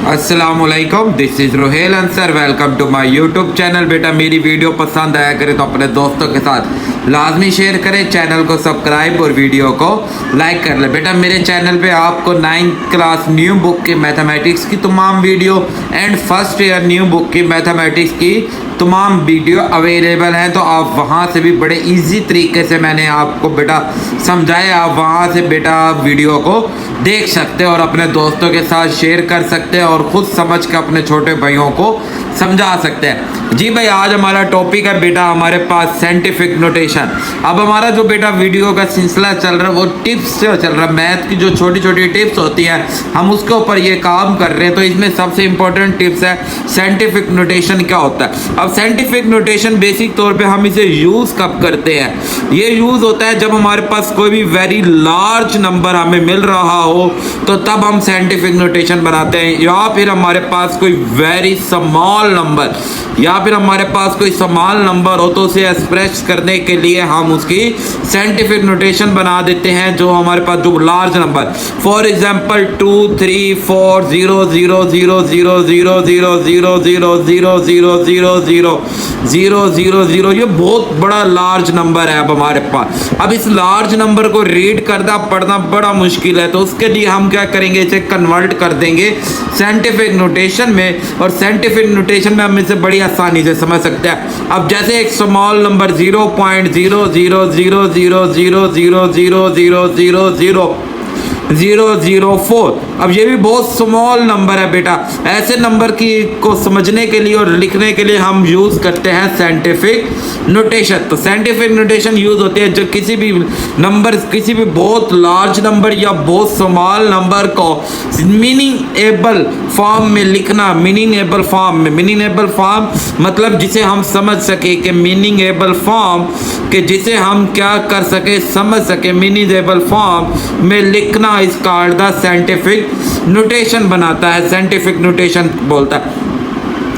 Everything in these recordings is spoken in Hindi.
अस्सलामुअलैकुम, this is Rohel Ansar. Welcome to my YouTube channel. बेटा मेरी वीडियो पसंद आया करे तो अपने दोस्तों के साथ लाजमी शेयर करें, चैनल को सब्सक्राइब और वीडियो को लाइक कर ले। बेटा मेरे चैनल पे आपको 9th क्लास न्यू बुक की मैथमेटिक्स की तमाम video and first year new book की मैथमेटिक्स की तमाम वीडियो अवेलेबल हैं, तो आप वहां से भी बड़े इजी तरीके से मैंने आपको बेटा समझाया। आप वहां से बेटा वीडियो को देख सकते हैं और अपने दोस्तों के साथ शेयर कर सकते हैं और ख़ुद समझ के अपने छोटे भाइयों को समझा सकते हैं। जी भाई, आज हमारा टॉपिक है बेटा हमारे पास साइंटिफिक नोटेशन। अब हमारा जो बेटा वीडियो का सिलसिला चल रहा है वो टिप्स से चल रहा है। मैथ की जो छोटी छोटी टिप्स होती हैं हम उसके ऊपर ये काम कर रहे हैं। तो इसमें सबसे इंपॉर्टेंट टिप्स है साइंटिफिक नोटेशन क्या होता है। अब साइंटिफिक नोटेशन बेसिक तौर पे हम इसे यूज़ कब करते हैं? ये यूज़ होता है जब हमारे पास कोई भी वेरी लार्ज नंबर हमें मिल रहा हो, तो तब हम साइंटिफिक नोटेशन बनाते हैं। या फिर हमारे पास कोई वेरी स्मॉल नंबर या फिर हमारे पास कोई स्मॉल नंबर हो तो उसे एक्सप्रेस करने के लिए हम उसकी साइंटिफिक नोटेशन बना देते हैं। जो हमारे पास जो लार्ज नंबर, फॉर एग्जांपल 2 3 4 0 0 0 0 0 0 0 0 0 0 0 0 0 0 0, ये बहुत बड़ा लार्ज नंबर है अब हमारे पास। अब इस लार्ज नंबर को रीड करना पढ़ना बड़ा मुश्किल है, तो उसके लिए हम क्या करेंगे, इसे कन्वर्ट कर देंगे साइंटिफिक नोटेशन में। और साइंटिफिक नोटेशन में हम इसे बड़ी आसानी से समझ सकते हैं। अब जैसे एक स्मॉल नंबर 0.00000000004, अब ये भी बहुत स्मॉल नंबर है बेटा। ऐसे नंबर की को समझने के लिए और लिखने के लिए हम यूज़ करते हैं साइंटिफिक नोटेशन। तो साइंटिफिक नोटेशन यूज़ होती है जब किसी भी नंबर, किसी भी बहुत लार्ज नंबर या बहुत स्मॉल नंबर को मीनिंगेबल फॉर्म में लिखना। मीनिंगेबल फॉर्म में, मीनिंगेबल फॉर्म मतलब जिसे हम समझ सके कि मीनिंगेबल फॉर्म कि जिसे हम क्या कर सके, समझ सके। मीनिंगेबल फॉर्म में लिखना इस कार्ड द साइंटिफिक नोटेशन बनाता है, साइंटिफिक नोटेशन बोलता है।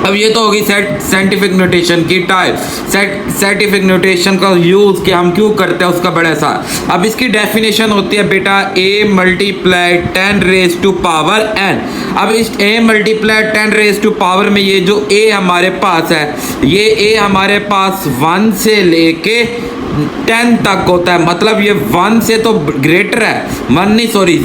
अब ये तो होगी साइंटिफिक नोटेशन की टाइप। साइंटिफिक नोटेशन का यूज़ कि हम क्यों करते हैं उसका बड़ा सा। अब इसकी डेफिनेशन होती है बेटा a multiply 10 raise to power n। अब इस a multiply 10 raise to power में ये जो a हमारे पास है, ये a हमारे पास 1 से लेके 10 तक होता है। मतलब ये 1 से तो ग्रेटर है,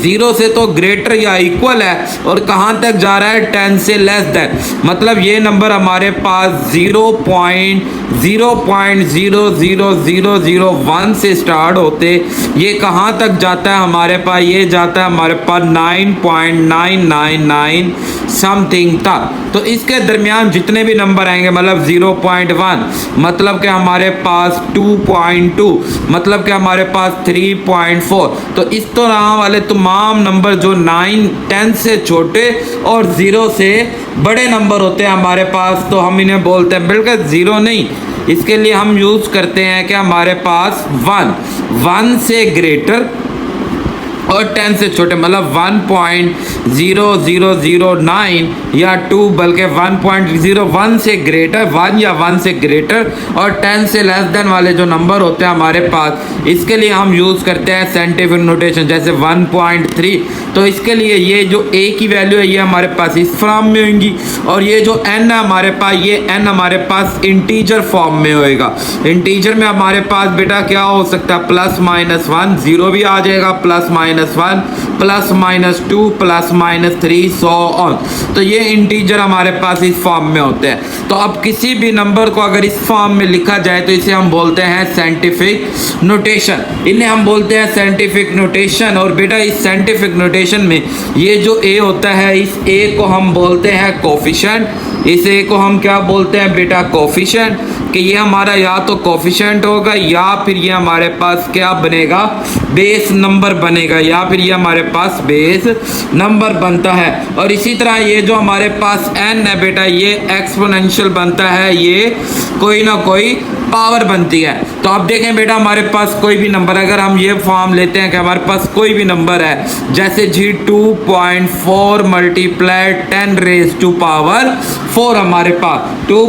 0 से तो ग्रेटर या इक्वल है, और कहाँ तक जा रहा है, 10 से लेस देन। मतलब ये नंबर हमारे पास 0.0000001 से स्टार्ट होते ये कहाँ तक जाता है हमारे पास, ये जाता है हमारे पास 9.999 समथिंग तक। तो इसके दरमियान जितने भी नंबर आएंगे, मतलब 0.1 मतलब कि हमारे पास 2.2 मतलब कि हमारे पास 3.4। तो इस तरह वाले तमाम नंबर जो 9 10 से छोटे और 0 से बड़े नंबर होते हैं हमारे पास, तो हम इन्हें बोलते हैं, बिल्कुल 0 नहीं, इसके लिए हम यूज़ करते हैं कि हमारे पास 1 से ग्रेटर और 10 से छोटे, मतलब 1.0009 या 2, बल्कि 1.01 से ग्रेटर, 1 या 1 से ग्रेटर और 10 से लेस देन वाले जो नंबर होते हैं हमारे पास, इसके लिए हम यूज़ करते हैं साइंटिफिक नोटेशन। जैसे 1.3, तो इसके लिए ये जो a की वैल्यू है ये हमारे पास इस फॉर्म में होंगी, और ये जो n है हमारे पास, ये n हमारे पास इंटीजर फॉर्म में होएगा। इंटीजर में हमारे पास बेटा क्या हो सकता है, +-1, 0 भी आ जाएगा, +-1 +-2 +-3 सो ऑन। तो ये इंटीजर हमारे पास इस फॉर्म में होते हैं। तो अब किसी भी नंबर को अगर इस फॉर्म में लिखा जाए तो इसे हम बोलते हैं साइंटिफिक नोटेशन। इन्हें हम बोलते हैं साइंटिफिक नोटेशन। और बेटा इस साइंटिफिक नोटेशन में ये जो a होता है, इस a को हम बोलते हैं कोफिशिएंट। इस a को हम क्या बोलते हैं बेटा, कोफिशिएंट। कि ये हमारा या तो कोफिशिएंट होगा या फिर ये हमारे पास क्या बनेगा, बेस नंबर बनेगा, या फिर ये हमारे पास बेस नंबर बनता है। और इसी तरह ये जो हमारे पास n है बेटा, ये एक्सपोनेंशियल बनता है, ये कोई ना कोई पावर बनती है। तो अब देखें बेटा हमारे पास कोई भी नंबर, अगर हम ये फॉर्म लेते हैं कि हमारे पास कोई भी नंबर है, जैसे जी 2.4 मल्टीप्लाई 10 रेज टू पावर 4 हमारे पास 2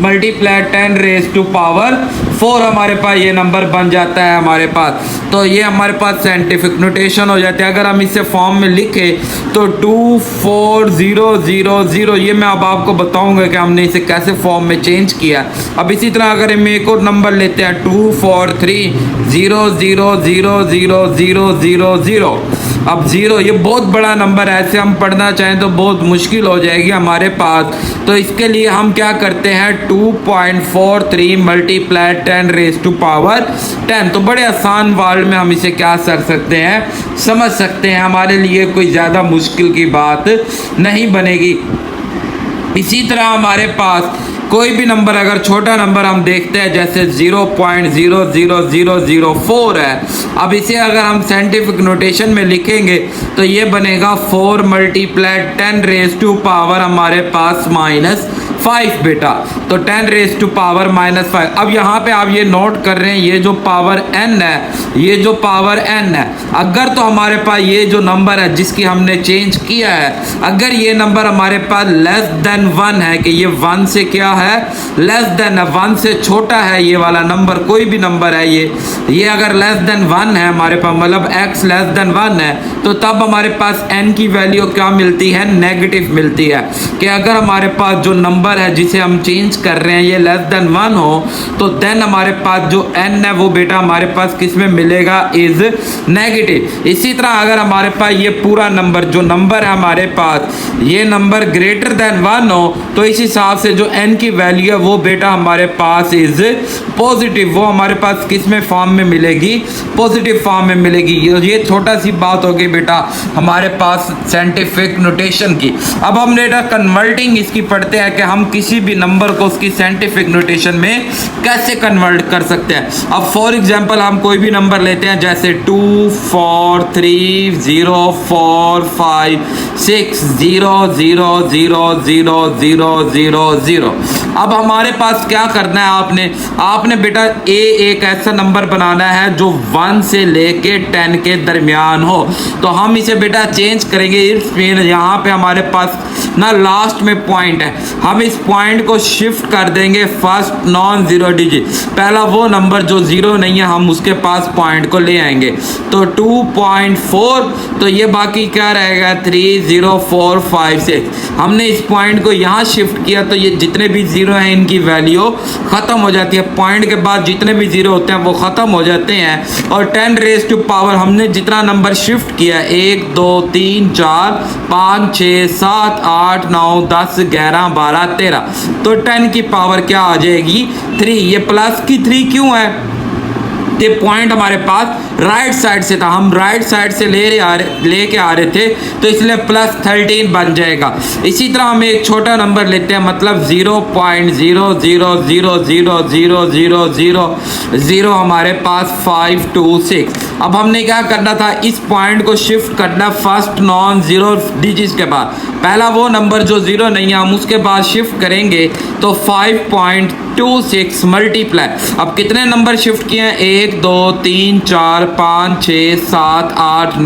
मल्टीप्लाई 10 रेज टू पावर 4 हमारे पास ये नंबर बन जाता है हमारे पास। तो ये हमारे पास साइंटिफिक नोटेशन हो जाती है। अगर हम इसे फॉर्म में लिखे तो 24000, ये मैं अब आपको बताऊंगा कि हमने इसे कैसे फॉर्म में चेंज किया। अब इसी तरह अगर हम एक और नंबर लेते हैं 243000000। अब 0 ये बहुत बड़ा नंबर है, ऐसे हम पढ़ना चाहें तो बहुत मुश्किल हो जाएगी हमारे पास। तो इसके लिए हम क्या करते हैं 2.43 मल्टीप्लाई 10⁻10। तो बड़े आसान वर्ड में हम इसे क्या कर सकते हैं, समझ सकते हैं, हमारे लिए कोई ज़्यादा मुश्किल की बात नहीं बनेगी। इसी तरह हमारे पास कोई भी नंबर अगर छोटा नंबर हम देखते हैं जैसे 0.00004 है। अब इसे अगर हम साइंटिफिक नोटेशन में लिखेंगे तो ये बनेगा 4 मल्टीप्लाई 10⁻⁻ हमारे पास -5 बेटा। तो 10⁻⁻5। अब यहाँ पे आप ये नोट कर रहे हैं ये जो पावर n है, ये जो पावर n है, अगर तो हमारे पास ये जो नंबर है जिसकी हमने चेंज किया है, अगर ये नंबर हमारे पास लेस देन 1 है कि ये 1 से क्या है, लेस देन 1 से छोटा है ये वाला नंबर, कोई भी नंबर है ये अगर लेस देन 1 है हमारे पास, मतलब x लेस देन 1 है, तो तब हमारे पास n की वैल्यू क्या मिलती है, नेगेटिव मिलती है। कि अगर हमारे पास जो नंबर है जिसे हम चेंज कर रहे हैं ये लेस देन 1 हो तो देन हमारे पास जो n है वो बेटा हमारे पास किस में मिलेगा, इज नेगेटिव। इसी तरह अगर हमारे पास ये पूरा नंबर जो नंबर है हमारे पास ये नंबर ग्रेटर देन 1 हो तो इस हिसाब से जो n की वैल्यू है वो बेटा हमारे पास इज पॉजिटिव, वो हमारे पास किस में फॉर्म में मिलेगी, पॉजिटिव फॉर्म में मिलेगी। ये छोटा सी बात होगी बेटा हमारे पास साइंटिफिक नोटेशन की। अब हम बेटा कन्वर्टिंग इसकी पढ़ते हैं कि हम किसी भी नंबर को उसकी साइंटिफिक नोटेशन में कैसे कन्वर्ट कर सकते हैं। अब फॉर एग्जांपल हम कोई भी नंबर लेते हैं जैसे 2430456000000। अब हमारे पास क्या करना है, आपने बेटा एक ऐसा नंबर बनाना है जो 1 से लेके 10 के दरमियान हो। तो हम इसे बेटा चेंज करेंगे। इसमें यहाँ पे हमारे पास ना लास्ट में पॉइंट है, हम इस पॉइंट को शिफ्ट कर देंगे फर्स्ट नॉन जीरो डिजिट, पहला वो नंबर जो जीरो नहीं है हम उसके पास पॉइंट को ले आएंगे। तो 2.4 तो ये बाकी क्या रहेगा 30456। हमने इस पॉइंट को यहाँ शिफ्ट किया तो ये जितने भी जीरो हैं इनकी वैल्यू ख़त्म हो जाती है। पॉइंट के बाद जितने भी जीरो होते हैं वो ख़त्म हो जाते हैं। और 10 रेज़ टू पावर हमने जितना नंबर शिफ्ट किया 1 2 3 4 5 6 7 8 9 10 11 12 13 तो 10 की पावर क्या आ जाएगी 3। ये प्लस की 3 क्यों है, ये पॉइंट हमारे पास राइट साइड से था, हम राइट साइड से लेके आ रहे थे तो इसलिए +13 बन जाएगा। इसी तरह हम एक छोटा नंबर लेते हैं मतलब 0.0000000 हमारे पास 526। अब हमने क्या करना था, इस पॉइंट को शिफ्ट करना फर्स्ट नॉन जीरो डिजिट के बाद, पहला वो नंबर जो जीरो नहीं है हम उसके बाद शिफ्ट करेंगे तो 5.26 मल्टीप्लाई। अब कितने नंबर शिफ्ट किए हैं 1 2 3 4 5 6 7 8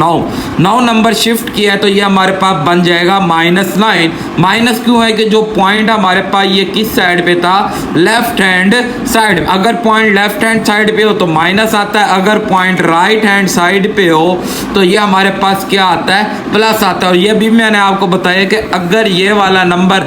9 नंबर शिफ्ट किया है तो ये हमारे पास बन जाएगा -9। माइनस क्यों है कि जो पॉइंट हमारे पास ये किस साइड पे था, लेफ्ट हैंड साइड। अगर पॉइंट लेफ्ट हैंड साइड पे हो तो माइनस आता है, अगर पॉइंट राइट हैंड साइड पे हो तो ये हमारे पास क्या आता है, प्लस आता है। और ये भी मैंने आपको बताया कि अगर ये वाला नंबर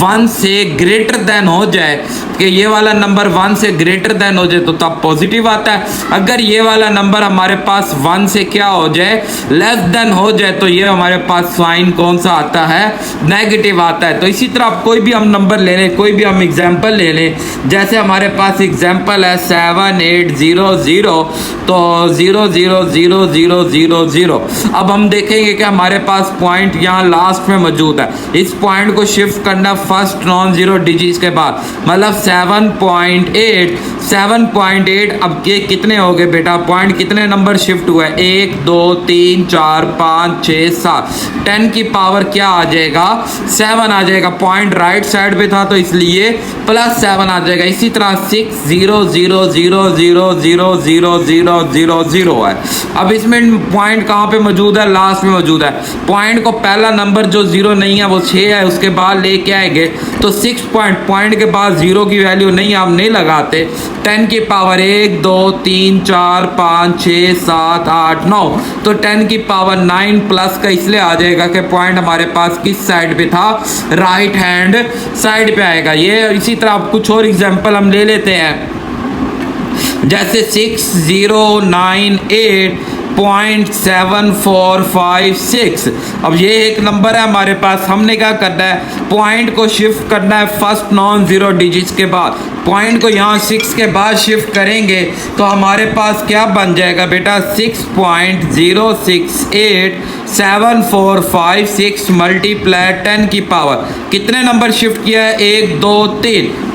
1 से ग्रेटर देन हो जाए, कि ये वाला नंबर 1 से ग्रेटर देन हो जाए तो तब पॉजिटिव आता है। अगर ये वाला नंबर हमारे पास 1 से क्या हो जाए, लेस देन हो जाए तो ये हमारे पास साइन कौन सा आता है, नेगेटिव आता है। तो इसी तरह आप कोई भी हम नंबर ले लें, कोई भी हम एग्जाम्पल ले लें, जैसे हमारे पास एग्जाम्पल है 7800 तो 00000। अब हम देखेंगे कि हमारे पास पॉइंट यहाँ लास्ट में मौजूद है, इस पॉइंट को शिफ्ट करना फर्स्ट नॉन जीरो डिजिट के बाद, मतलब 7.8। अब ये कितने हो गए बेटा, पॉइंट कितने नंबर शिफ्ट हुए 1 2 3 4 5 6 7, 10 की पावर क्या आ जाएगा 7 आ जाएगा। पॉइंट राइट साइड पे था तो इसलिए +7 आ जाएगा। इसी तरह 6 0 0 0 0 0 0 0 0 0 है। अब इसमें पॉइंट कहाँ पे मौजूद है, लास्ट में मौजूद है। पॉइंट को पहला नंबर जो 0 नहीं है वो 6 है, उसके बाद लेके आएंगे तो 6 पॉइंट के बाद 0 की वैल्यू नहीं आप नहीं लगाते। 10 की पावर 1 2 3 4 5 6 7 8 9, तो 10 की पावर 9 प्लस का इसलिए आ जाएगा कि पॉइंट हमारे पास किस साइड पे था, राइट हैंड साइड पे आएगा। ये इसी तरह आप कुछ और एग्जांपल हम ले लेते हैं, जैसे 6098.7456। अब ये एक नंबर है हमारे पास, हमने क्या करना है, पॉइंट को शिफ्ट करना है फर्स्ट नॉन जीरो डिजिट्स के बाद। पॉइंट को यहाँ 6 के बाद शिफ्ट करेंगे तो हमारे पास क्या बन जाएगा बेटा, 6.068745 मल्टीप्लाई 10 की पावर कितने नंबर शिफ्ट किया है, 1 2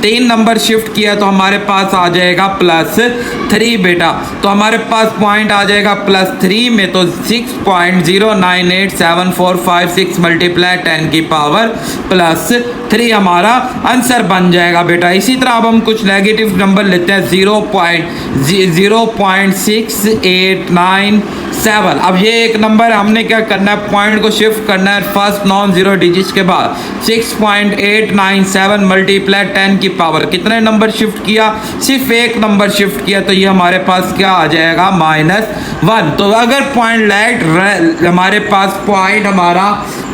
3 नंबर शिफ्ट किया तो हमारे पास आ जाएगा +3 बेटा। तो हमारे पास पॉइंट आ जाएगा +3 में, तो 6.098745 मल्टीप्लाई 10 की पावर +3 हमारा आंसर बन जाएगा बेटा। इसी तरह अब हम कुछ नेगेटिव नंबर लेते हैं, 0.0689 अब ये एक नंबर हमने क्या करना है, पॉइंट को शिफ्ट करना है फर्स्ट नॉन जीरो डिजिट्स के बाद। 6.897 मल्टीप्लाई 10 की पावर कितने नंबर शिफ्ट किया, सिर्फ एक नंबर शिफ्ट किया, तो ये हमारे पास क्या आ जाएगा -1। तो अगर पॉइंट लेफ्ट हमारे पास पॉइंट हमारा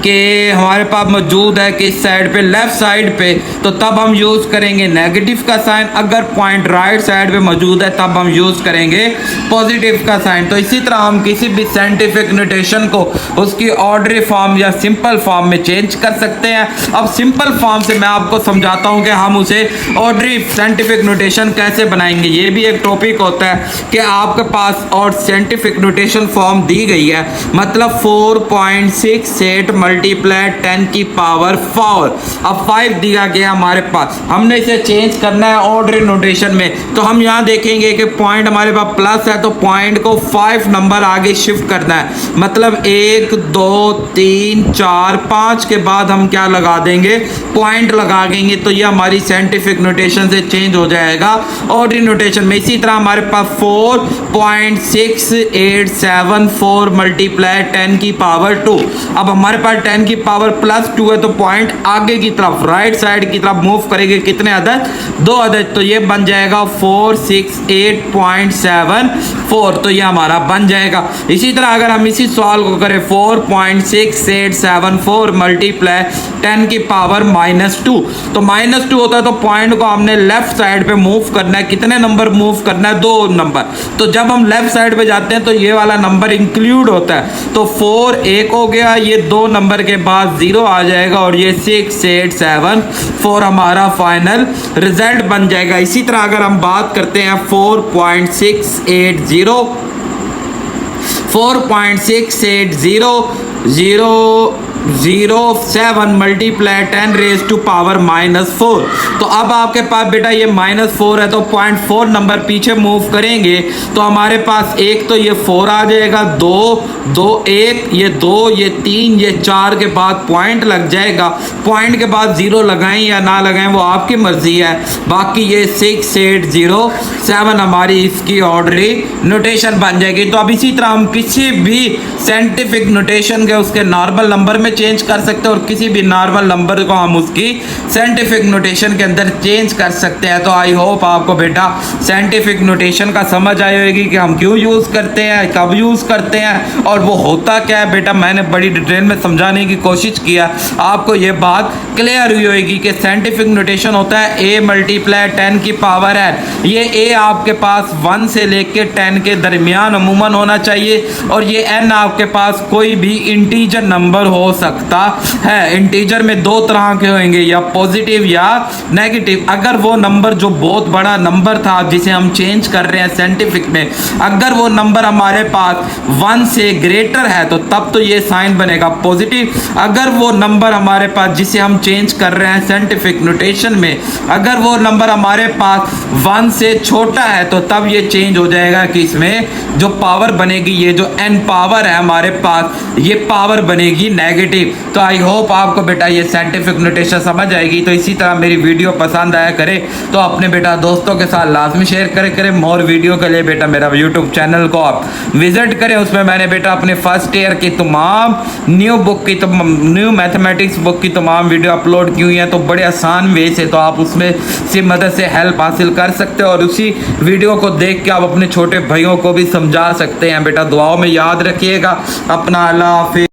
कि हमारे पास मौजूद है किस साइड पे, लेफ्ट साइड पे, तो तब हम यूज़ करेंगे नेगेटिव का साइन। अगर पॉइंट राइट साइड पे मौजूद है तब हम यूज़ करेंगे पॉजिटिव का साइन। तो इसी तरह हम किसी भी साइंटिफिक नोटेशन को उसकी ऑर्डरी फॉर्म या सिंपल फॉर्म में चेंज कर सकते हैं। अब सिंपल फॉर्म से मैं आपको समझाता हूँ कि हम उसे ऑर्डरी साइंटिफिक नोटेशन कैसे बनाएंगे। ये भी एक टॉपिक होता है कि आपके पास और साइंटिफिक नोटेशन फॉर्म दी गई है, मतलब 4.68 मल्टीप्लाई 10 की पावर 4। अब 5 दिया गया हमारे पास, हमने इसे चेंज करना है ऑर्डरी नोटेशन में। तो हम यहाँ देखेंगे कि पॉइंट हमारे पास प्लस है तो पॉइंट को 5 नंबर आगे शिफ्ट करना है, मतलब 1 2 3 4 5 के बाद हम क्या लगा देंगे, पॉइंट लगा देंगे, तो ये हमारी साइंटिफिक नोटेशन से चेंज हो जाएगा ऑर्डरी नोटेशन में। इसी तरह हमारे पास 4.6874 मल्टीप्लाई 10 की पावर 2। अब हमारे पास 10 की पावर +2 है तो पॉइंट आगे की तरफ राइट साइड की तरफ मूव करेंगे, कितने अदद, 2 अदद, तो ये बन जाएगा 468.74, तो ये हमारा बन जाएगा। इसी तरह अगर हम इसी सवाल को करें 4.6874 मल्टीप्लाई 10 की पावर -2, तो -2 होता है तो पॉइंट को हमने लेफ्ट साइड पे मूव करना है, कितने नंबर मूव करना है, 2 नंबर। तो जब हम लेफ्ट साइड पे जाते हैं तो ये वाला नंबर इंक्लूड होता है, तो 4 1 हो गया, ये 2 नंबर के बाद 0 आ जाएगा और ये 6874 हमारा फाइनल रिजल्ट बन जाएगा। इसी तरह अगर हम बात करते हैं 4.680007 मल्टीप्लाई 10 रेज टू पावर -4। तो अब आपके पास बेटा ये -4 है तो 0.4 नंबर पीछे मूव करेंगे तो हमारे पास एक तो ये 4 आ जाएगा, 2 2 1, ये 2 ये 3 ये 4 के बाद पॉइंट लग जाएगा। पॉइंट के बाद 0 लगाएं या ना लगाएं वो आपकी मर्जी है। बाकी ये 6807 हमारी इसकी ऑर्डरी नोटेशन बन जाएगी। तो अब इसी तरह हम किसी भी साइंटिफिक नोटेशन के उसके नॉर्मल नंबर में चेंज कर सकते हैं और किसी भी नॉर्मल नंबर को हम उसकी साइंटिफिक नोटेशन के अंदर चेंज कर सकते हैं। तो आई होप आपको बेटा साइंटिफिक नोटेशन का समझ आई होगी कि हम क्यों यूज़ करते हैं, कब यूज़ करते हैं और वो होता क्या है। बेटा मैंने बड़ी डिटेल में समझाने की कोशिश किया, आपको ये बात क्लियर हुई होगी कि साइंटिफिक नोटेशन होता है a मल्टीप्लाई 10 की पावर है। ये a आपके पास 1 से लेके 10 के दरमियान अमूमन होना चाहिए और ये n आपके पास कोई भी इंटीजर नंबर हो सकता है। इंटीजर में दो तरह के होंगे, या पॉजिटिव या नेगेटिव। अगर वो नंबर जो बहुत बड़ा नंबर था जिसे हम चेंज कर रहे हैं साइंटिफिक में, अगर वो नंबर हमारे पास 1 से ग्रेटर है तो तब तो ये साइन बनेगा पॉजिटिव। अगर वो नंबर हमारे पास जिसे हम चेंज कर रहे हैं साइंटिफिक नोटेशन में, अगर वो नंबर हमारे पास 1 से छोटा है तो तब ये चेंज हो जाएगा कि इसमें जो पावर बनेगी, ये जो n पावर है हमारे पास, ये पावर बनेगी नेगेटिव। तो आई होप आपको बेटा ये साइंटिफिक नोटेशन समझ आएगी। तो इसी तरह मेरी वीडियो पसंद आया करे तो अपने बेटा दोस्तों के साथ लाजमी शेयर करें। मोर वीडियो के लिए बेटा मेरा यूट्यूब चैनल को आप विजिट करें। उसमें मैंने बेटा अपने फर्स्ट ईयर की तमाम न्यू मैथमेटिक्स बुक की तमाम वीडियो अपलोड की हुई हैं, तो बड़े आसान वे से तो आप उसमें से मदद से हेल्प हासिल कर सकते हो और उसी वीडियो को देख के आप अपने छोटे भाइयों को भी समझा सकते हैं। बेटा दुआओं में याद रखिएगा अपना। अल्लाह हाफिज़।